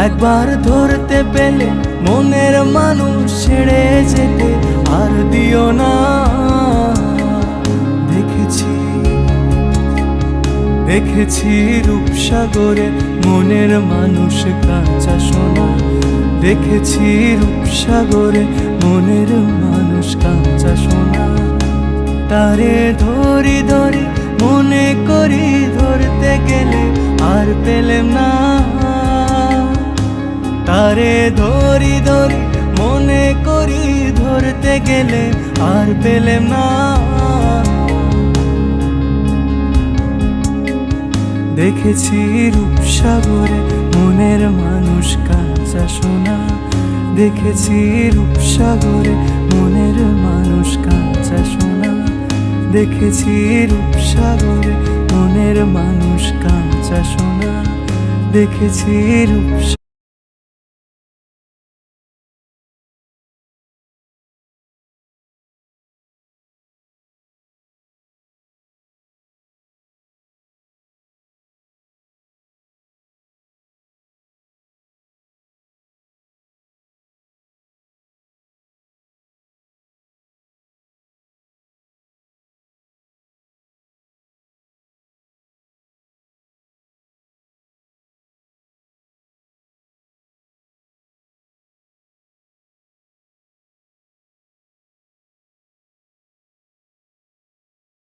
একবার ধরতে পেলে মনের মানুষ ছেড়ে যেতে আর দিও না। দেখেছি রূপসাগরে মনের মানুষ কাঁচা সোনা। দেখেছি রূপসাগরে মনের মানুষ কাঁচা সোনা। তারে ধরি ধরি মনে করি ধরতে গেলে আর পেলেম না। তারে ধরি ধরি মনে করি ধরতে গেলে আর পেলেম না। দেখেছি রূপসাগরে মনের মানুষ কাঁচা সোনা। দেখেছি রূপসাগরে মনের মানুষ কাঁচা সোনা। দেখেছি রূপসাগরে মনের মানুষ কাঁচা সোনা। দেখেছি রূপসাগরে।